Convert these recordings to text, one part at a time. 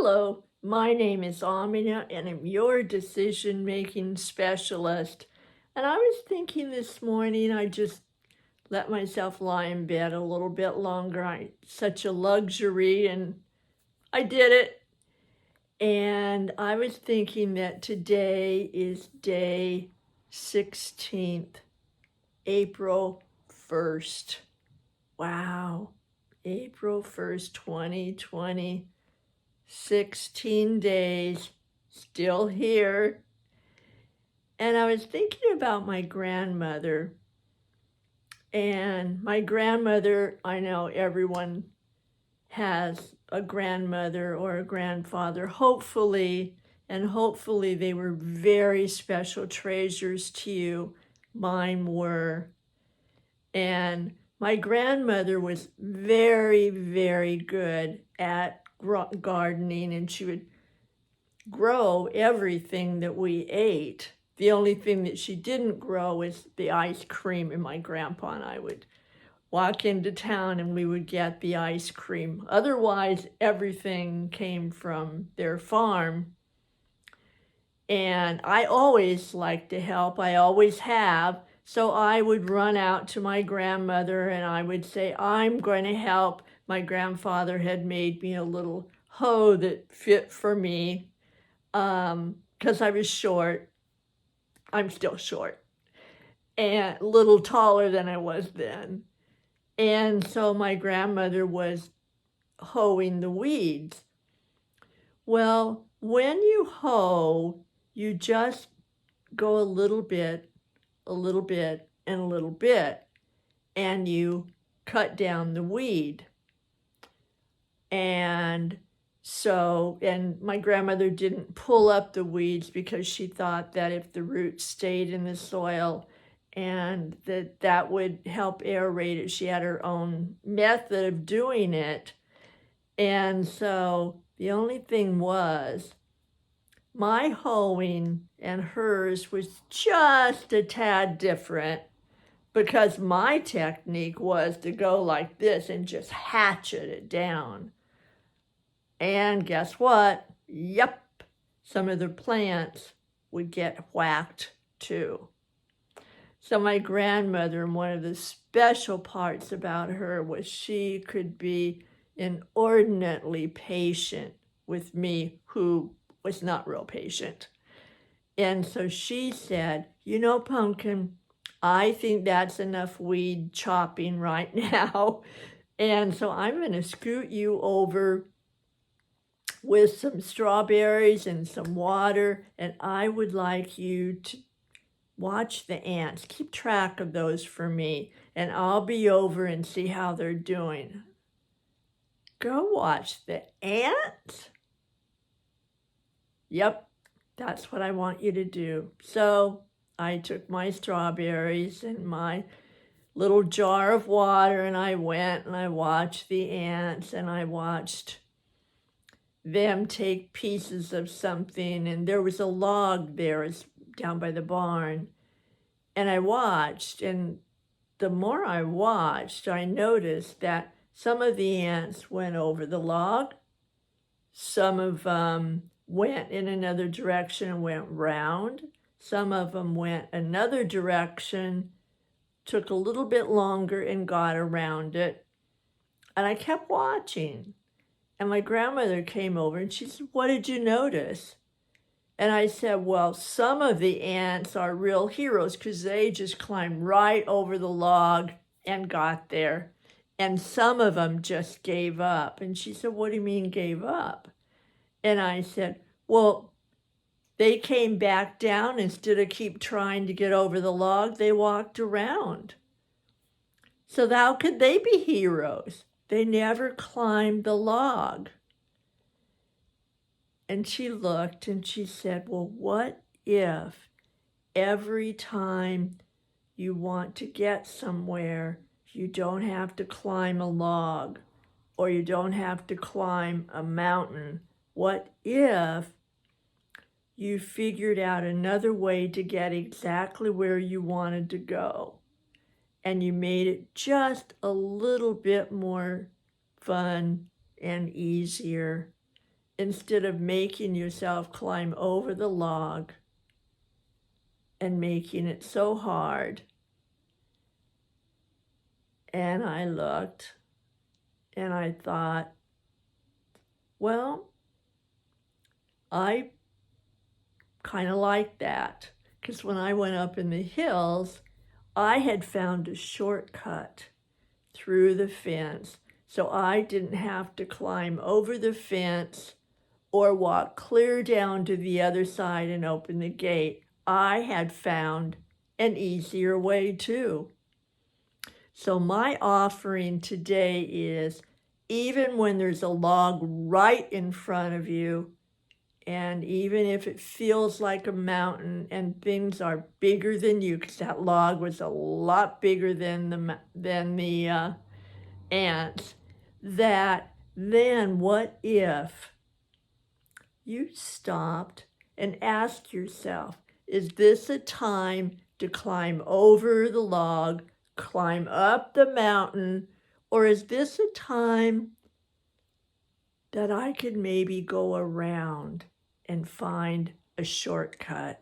Hello, my name is Amina and I'm your decision-making specialist. And I was thinking this morning I just let myself lie in bed a little bit longer. Such a luxury and I did it. And I was thinking that today is day 16th, April 1st. Wow, April 1st, 2020. 16 days, still here. And I was thinking about my grandmother. And my grandmother, I know everyone has a grandmother or a grandfather, hopefully, and hopefully they were very special treasures to you. Mine were. And my grandmother was very, very good at gardening, and she would grow everything that we ate. The only thing that she didn't grow is the ice cream, and my grandpa and I would walk into town and we would get the ice cream. Otherwise, everything came from their farm. And I always like to help, I always have. So I would run out to my grandmother and I would say, I'm going to help. My grandfather had made me a little hoe that fit for me because I was short. I'm still short and a little taller than I was then. And so my grandmother was hoeing the weeds. Well, when you hoe, you just go a little bit, and a little bit, and you cut down the weed. And my grandmother didn't pull up the weeds because she thought that if the roots stayed in the soil and that would help aerate it. She had her own method of doing it. And so the only thing was, my hoeing and hers was just a tad different because my technique was to go like this and just hatchet it down. And guess what? Yep, some of the plants would get whacked too. So my grandmother, and one of the special parts about her was she could be inordinately patient with me, who was not real patient. And so she said, you know, Pumpkin, I think that's enough weed chopping right now. And so I'm going to scoot you over with some strawberries and some water, and I would like you to watch the ants. Keep track of those for me, and I'll be over and see how they're doing. Go watch the ants? Yep, that's what I want you to do. So I took my strawberries and my little jar of water, and I went and I watched the ants, and I watched them take pieces of something, and there was a log there down by the barn, and I watched, and the more I watched, I noticed that some of the ants went over the log, some of them went in another direction and went round, some of them went another direction, took a little bit longer and got around it, and I kept watching. And my grandmother came over and she said, what did you notice? And I said, well, some of the ants are real heroes because they just climbed right over the log and got there. And some of them just gave up. And she said, what do you mean gave up? And I said, well, they came back down. Instead of keep trying to get over the log, they walked around. So how could they be heroes? They never climbed the log. And she looked and she said, well, what if every time you want to get somewhere, you don't have to climb a log or you don't have to climb a mountain? What if you figured out another way to get exactly where you wanted to go? And you made it just a little bit more fun and easier. instead of making yourself climb over the log and making it so hard. And I looked and I thought, well, I kind of like that, because when I went up in the hills, I had found a shortcut through the fence, so I didn't have to climb over the fence or walk clear down to the other side and open the gate. I had found an easier way too. So my offering today is, even when there's a log right in front of you, and even if it feels like a mountain and things are bigger than you, because that log was a lot bigger than the ants, that then what if you stopped and asked yourself, is this a time to climb over the log, climb up the mountain, or is this a time that I could maybe go around and find a shortcut,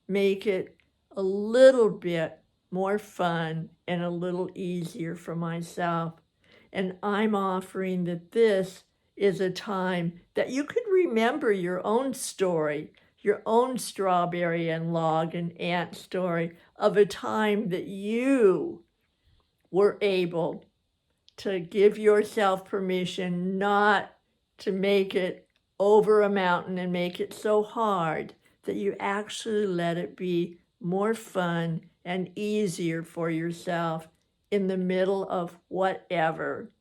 make it a little bit more fun and a little easier for myself? And I'm offering that this is a time that you could remember your own story, your own strawberry and log and ant story of a time that you were able to give yourself permission not to make it over a mountain and make it so hard, that you actually let it be more fun and easier for yourself in the middle of whatever.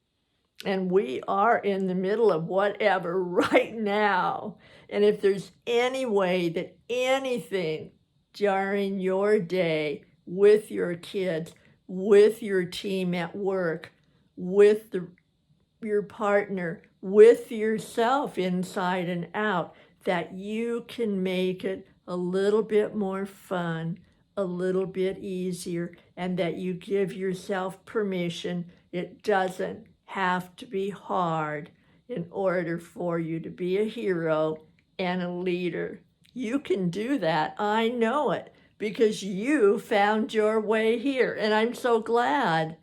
And we are in the middle of whatever right now. And if there's any way that anything during your day with your kids, with your team at work, with your partner, with yourself inside and out, that you can make it a little bit more fun, a little bit easier, and that you give yourself permission. It doesn't have to be hard in order for you to be a hero and a leader. You can do that. I know it, because you found your way here, and I'm so glad.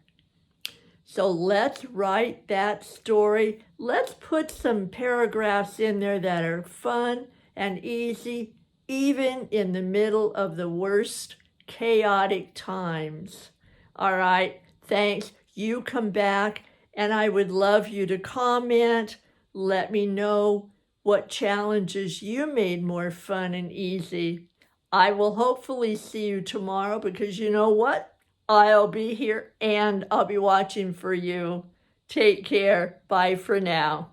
So let's write that story. Let's put some paragraphs in there that are fun and easy, even in the middle of the worst chaotic times. All right, thanks. You come back, and I would love you to comment. Let me know what challenges you made more fun and easy. I will hopefully see you tomorrow, because you know what? I'll be here and I'll be watching for you. Take care. Bye for now.